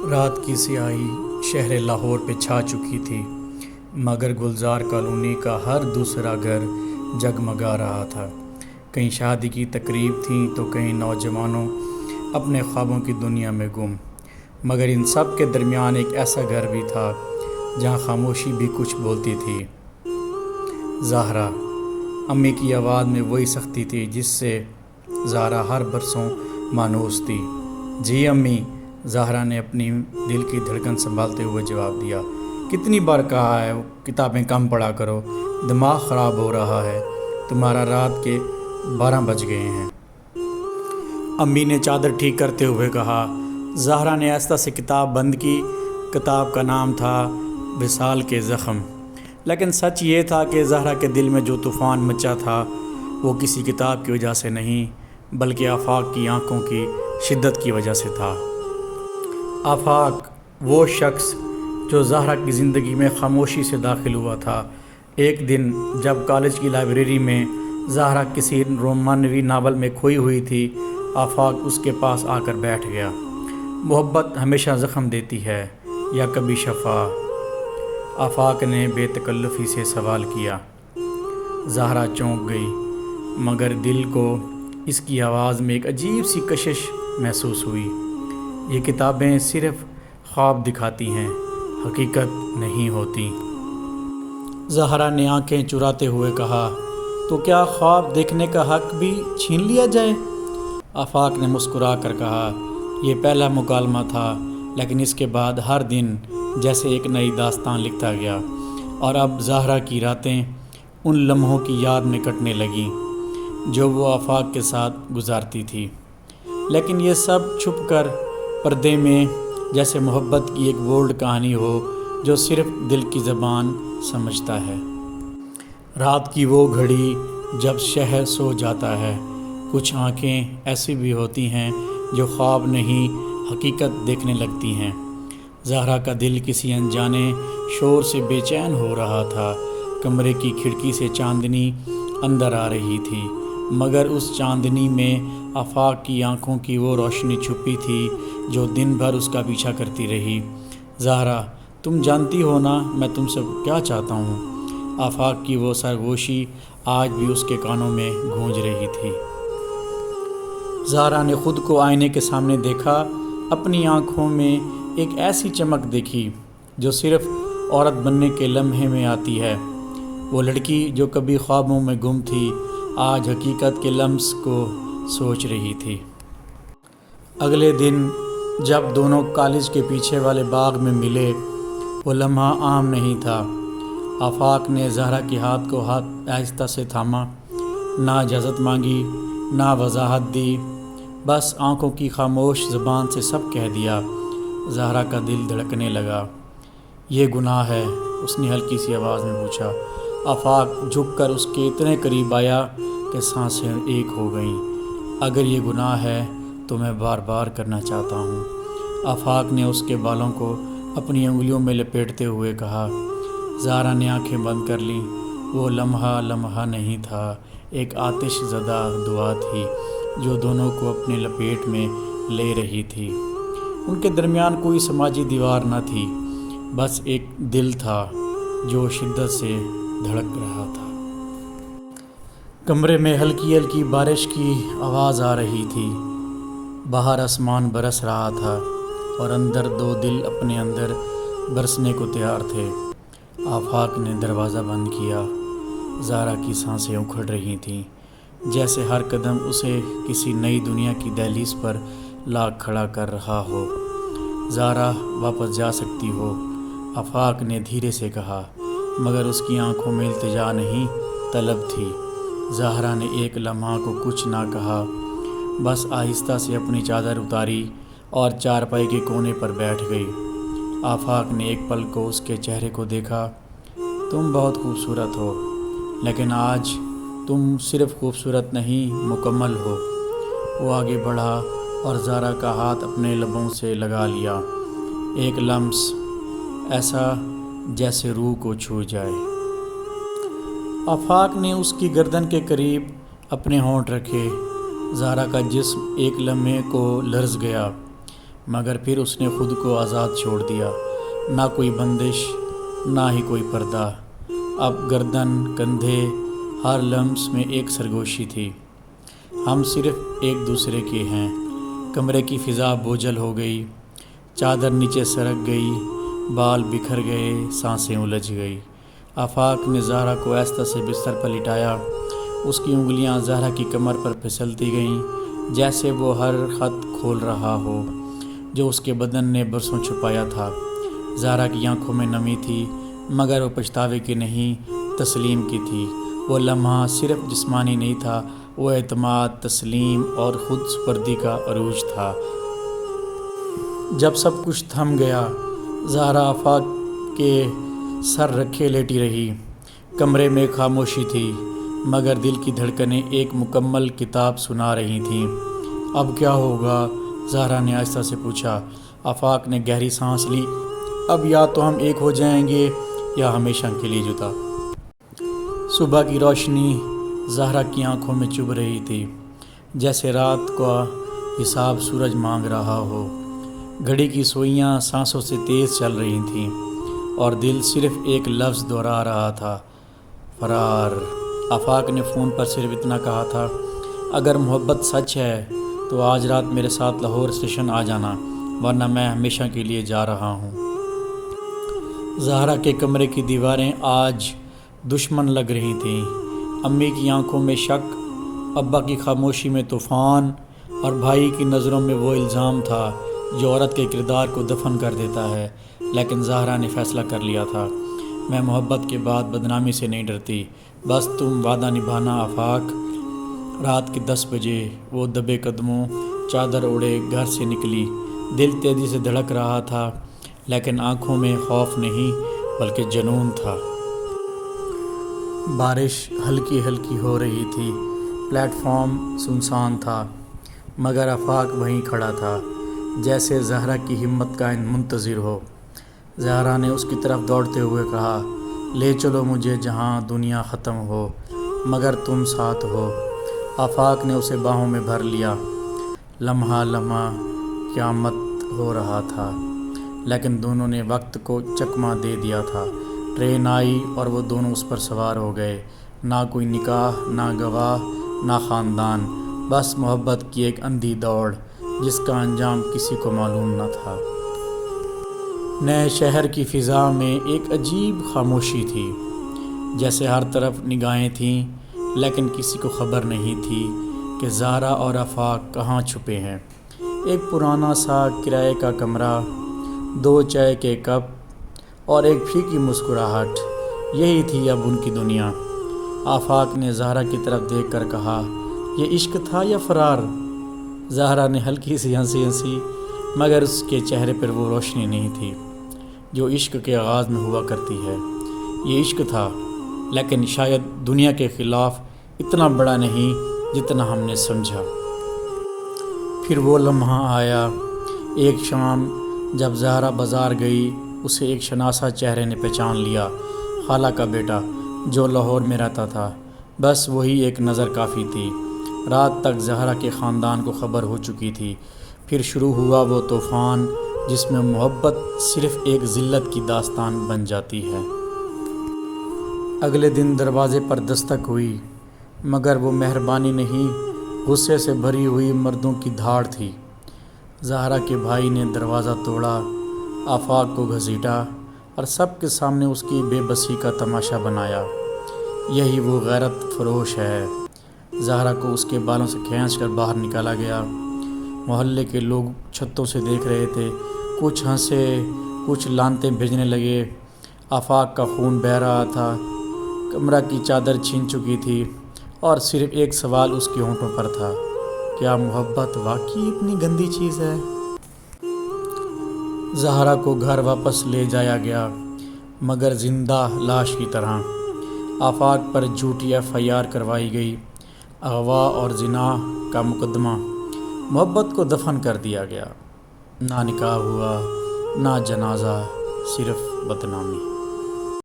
رات کی سیاہی شہر لاہور پہ چھا چکی تھی، مگر گلزار کالونی کا ہر دوسرا گھر جگمگا رہا تھا۔ کہیں شادی کی تقریب تھی تو کہیں نوجوانوں اپنے خوابوں کی دنیا میں گم، مگر ان سب کے درمیان ایک ایسا گھر بھی تھا جہاں خاموشی بھی کچھ بولتی تھی۔ زہرا امی کی آواز میں وہی سختی تھی جس سے زہرا ہر برسوں مانوس تھی۔ جی امی، زہرا نے اپنی دل کی دھڑکن سنبھالتے ہوئے جواب دیا۔ کتنی بار کہا ہے کتابیں کم پڑھا کرو، دماغ خراب ہو رہا ہے، تمہارا رات کے 12 بج گئے ہیں۔ امی نے چادر ٹھیک کرتے ہوئے کہا۔ زہرا نے آہستہ سے کتاب بند کی۔ کتاب کا نام تھا وصال کے زخم، لیکن سچ یہ تھا کہ زہرا کے دل میں جو طوفان مچا تھا وہ کسی کتاب کی وجہ سے نہیں بلکہ آفاق کی آنکھوں کی شدت کی وجہ سے تھا۔ آفاق، وہ شخص جو زہرا کی زندگی میں خاموشی سے داخل ہوا تھا۔ ایک دن جب کالج کی لائبریری میں زہرا کسی رومانوی ناول میں کھوئی ہوئی تھی، آفاق اس کے پاس آ کر بیٹھ گیا۔ محبت ہمیشہ زخم دیتی ہے یا کبھی شفا؟ آفاق نے بے تکلفی سے سوال کیا۔ زہرا چونک گئی، مگر دل کو اس کی آواز میں ایک عجیب سی کشش محسوس ہوئی۔ یہ کتابیں صرف خواب دکھاتی ہیں، حقیقت نہیں ہوتی۔ زہرا نے آنکھیں چراتے ہوئے کہا، تو کیا خواب دیکھنے کا حق بھی چھین لیا جائے؟ آفاق نے مسکرا کر کہا، یہ پہلا مکالمہ تھا، لیکن اس کے بعد ہر دن جیسے ایک نئی داستان لکھتا گیا، اور اب زہرا کی راتیں ان لمحوں کی یاد میں کٹنے لگیں جو وہ آفاق کے ساتھ گزارتی تھی، لیکن یہ سب چھپ کر پردے میں، جیسے محبت کی ایک بولڈ کہانی ہو جو صرف دل کی زبان سمجھتا ہے۔ رات کی وہ گھڑی جب شہر سو جاتا ہے، کچھ آنکھیں ایسی بھی ہوتی ہیں جو خواب نہیں حقیقت دیکھنے لگتی ہیں۔ زہرا کا دل کسی انجانے شور سے بے چین ہو رہا تھا۔ کمرے کی کھڑکی سے چاندنی اندر آ رہی تھی، مگر اس چاندنی میں آفاق کی آنکھوں کی وہ روشنی چھپی تھی جو دن بھر اس کا پیچھا کرتی رہی۔ زہرا، تم جانتی ہو نا میں تم سے کیا چاہتا ہوں؟ آفاق کی وہ سرگوشی آج بھی اس کے کانوں میں گونج رہی تھی۔ زہرا نے خود کو آئینے کے سامنے دیکھا، اپنی آنکھوں میں ایک ایسی چمک دیکھی جو صرف عورت بننے کے لمحے میں آتی ہے۔ وہ لڑکی جو کبھی خوابوں میں گم تھی، آج حقیقت کے لمس کو سوچ رہی تھی۔ اگلے دن جب دونوں کالج کے پیچھے والے باغ میں ملے، وہ لمحہ عام نہیں تھا۔ آفاق نے زہرا کے ہاتھ کو آہستہ سے تھاما، نہ اجازت مانگی، نہ وضاحت دی، بس آنکھوں کی خاموش زبان سے سب کہہ دیا۔ زہرا کا دل دھڑکنے لگا۔ یہ گناہ ہے؟ اس نے ہلکی سی آواز میں پوچھا۔ آفاق جھک کر اس کے اتنے قریب آیا کہ سانسیں ایک ہو گئیں۔ اگر یہ گناہ ہے تو میں بار بار کرنا چاہتا ہوں۔ آفاق نے اس کے بالوں کو اپنی انگلیوں میں لپیٹتے ہوئے کہا۔ زہرا نے آنکھیں بند کر لیں۔ وہ لمحہ نہیں تھا، ایک آتش زدہ دعا تھی جو دونوں کو اپنے لپیٹ میں لے رہی تھی۔ ان کے درمیان کوئی سماجی دیوار نہ تھی، بس ایک دل تھا جو شدت سے دھڑک رہا تھا۔ کمرے میں ہلکی ہلکی بارش کی آواز آ رہی تھی۔ باہر آسمان برس رہا تھا اور اندر دو دل اپنے اندر برسنے کو تیار تھے۔ آفاق نے دروازہ بند کیا۔ زہرا کی سانسیں اکھڑ رہی تھیں، جیسے ہر قدم اسے کسی نئی دنیا کی دہلیز پر لا کھڑا کر رہا ہو۔ زہرا، واپس جا سکتی ہو، آفاق نے دھیرے سے کہا، مگر اس کی آنکھوں میں التجا نہیں، طلب تھی۔ زہرا نے ایک لمحہ کو کچھ نہ کہا، بس آہستہ سے اپنی چادر اتاری اور چارپائی کے کونے پر بیٹھ گئی۔ آفاق نے ایک پل کو اس کے چہرے کو دیکھا۔ تم بہت خوبصورت ہو، لیکن آج تم صرف خوبصورت نہیں، مکمل ہو۔ وہ آگے بڑھا اور زہرا کا ہاتھ اپنے لبوں سے لگا لیا، ایک لمس ایسا جیسے روح کو چھو جائے۔ آفاق نے اس کی گردن کے قریب اپنے ہونٹ رکھے۔ زہرا کا جسم ایک لمحے کو لرز گیا، مگر پھر اس نے خود کو آزاد چھوڑ دیا، نہ کوئی بندش نہ ہی کوئی پردہ۔ اب گردن، کندھے، ہر لمس میں ایک سرگوشی تھی۔ ہم صرف ایک دوسرے کے ہیں۔ کمرے کی فضا بوجھل ہو گئی، چادر نیچے سرک گئی، بال بکھر گئے، سانسیں الجھ گئی۔ آفاق نے زہرا کو آہستہ سے بستر پر لٹایا۔ اس کی انگلیاں زہرا کی کمر پر پھسلتی گئیں، جیسے وہ ہر خط کھول رہا ہو جو اس کے بدن نے برسوں چھپایا تھا۔ زہرا کی آنکھوں میں نمی تھی، مگر وہ پچھتاوے کی نہیں، تسلیم کی تھی۔ وہ لمحہ صرف جسمانی نہیں تھا، وہ اعتماد، تسلیم اور خود سپردی کا عروج تھا۔ جب سب کچھ تھم گیا، زہرا آفاق کے سر رکھے لیٹی رہی۔ کمرے میں خاموشی تھی، مگر دل کی دھڑکنیں ایک مکمل کتاب سنا رہی تھیں۔ اب کیا ہوگا؟ زہرا نے آہستہ سے پوچھا۔ آفاق نے گہری سانس لی۔ اب یا تو ہم ایک ہو جائیں گے یا ہمیشہ کے لیے جدا۔ صبح کی روشنی زہرا کی آنکھوں میں چبھ رہی تھی، جیسے رات کا حساب سورج مانگ رہا ہو۔ گھڑی کی سوئیاں سانسوں سے تیز چل رہی تھیں اور دل صرف ایک لفظ دہرا رہا تھا، فرار۔ آفاق نے فون پر صرف اتنا کہا تھا، اگر محبت سچ ہے تو آج رات میرے ساتھ لاہور اسٹیشن آ جانا، ورنہ میں ہمیشہ کے لیے جا رہا ہوں۔ زہرا کے کمرے کی دیواریں آج دشمن لگ رہی تھیں۔ امی کی آنکھوں میں شک، ابا کی خاموشی میں طوفان، اور بھائی کی نظروں میں وہ الزام تھا جو عورت کے کردار کو دفن کر دیتا ہے۔ لیکن زہرا نے فیصلہ کر لیا تھا، میں محبت کے بعد بدنامی سے نہیں ڈرتی، بس تم وعدہ نبھانا آفاق۔ رات کے 10 بجے وہ دبے قدموں، چادر اوڑھے گھر سے نکلی۔ دل تیزی سے دھڑک رہا تھا، لیکن آنکھوں میں خوف نہیں بلکہ جنون تھا۔ بارش ہلکی ہلکی ہو رہی تھی، پلیٹ فارم سنسان تھا، مگر آفاق وہیں کھڑا تھا، جیسے زہرا کی ہمت کا منتظر ہو۔ زہرا نے اس کی طرف دوڑتے ہوئے کہا، لے چلو مجھے جہاں دنیا ختم ہو، مگر تم ساتھ ہو۔ آفاق نے اسے باہوں میں بھر لیا۔ لمحہ لمحہ قیامت ہو رہا تھا، لیکن دونوں نے وقت کو چکمہ دے دیا تھا۔ ٹرین آئی اور وہ دونوں اس پر سوار ہو گئے۔ نہ کوئی نکاح، نہ گواہ، نہ خاندان، بس محبت کی ایک اندھی دوڑ جس کا انجام کسی کو معلوم نہ تھا۔ نئے شہر کی فضا میں ایک عجیب خاموشی تھی، جیسے ہر طرف نگاہیں تھیں، لیکن کسی کو خبر نہیں تھی کہ زہرا اور آفاق کہاں چھپے ہیں۔ ایک پرانا سا کرائے کا کمرہ، 2 چائے کے کپ اور ایک پھیکی مسکراہٹ، یہی تھی اب ان کی دنیا۔ آفاق نے زہرا کی طرف دیکھ کر کہا، یہ عشق تھا یا فرار؟ زہرا نے ہلکی سی ہنسی، مگر اس کے چہرے پر وہ روشنی نہیں تھی جو عشق کے آغاز میں ہوا کرتی ہے۔ یہ عشق تھا، لیکن شاید دنیا کے خلاف اتنا بڑا نہیں جتنا ہم نے سمجھا۔ پھر وہ لمحہ آیا، ایک شام جب زہرا بازار گئی، اسے ایک شناسا چہرے نے پہچان لیا، خالہ کا بیٹا جو لاہور میں رہتا تھا۔ بس وہی ایک نظر کافی تھی۔ رات تک زہرا کے خاندان کو خبر ہو چکی تھی۔ پھر شروع ہوا وہ طوفان جس میں محبت صرف ایک ذلت کی داستان بن جاتی ہے۔ اگلے دن دروازے پر دستک ہوئی، مگر وہ مہربانی نہیں، غصے سے بھری ہوئی مردوں کی دھاڑ تھی۔ زہرا کے بھائی نے دروازہ توڑا، آفاق کو گھسیٹا اور سب کے سامنے اس کی بے بسی کا تماشا بنایا۔ یہی وہ غیرت فروش ہے۔ زہرا کو اس کے بالوں سے کھینچ کر باہر نکالا گیا۔ محلے کے لوگ چھتوں سے دیکھ رہے تھے، کچھ ہنسے، کچھ لانتیں بھیجنے لگے۔ آفاق کا خون بہہ رہا تھا، کمرہ کی چادر چھن چکی تھی، اور صرف ایک سوال اس کے ہونٹوں پر تھا، کیا محبت واقعی اتنی گندی چیز ہے؟ زہرا کو گھر واپس لے جایا گیا، مگر زندہ لاش کی طرح۔ آفاق پر جھوٹی FIR کروائی گئی، اغوا اور زنا کا مقدمہ۔ محبت کو دفن کر دیا گیا، نہ نکاح ہوا، نہ جنازہ، صرف بدنامی۔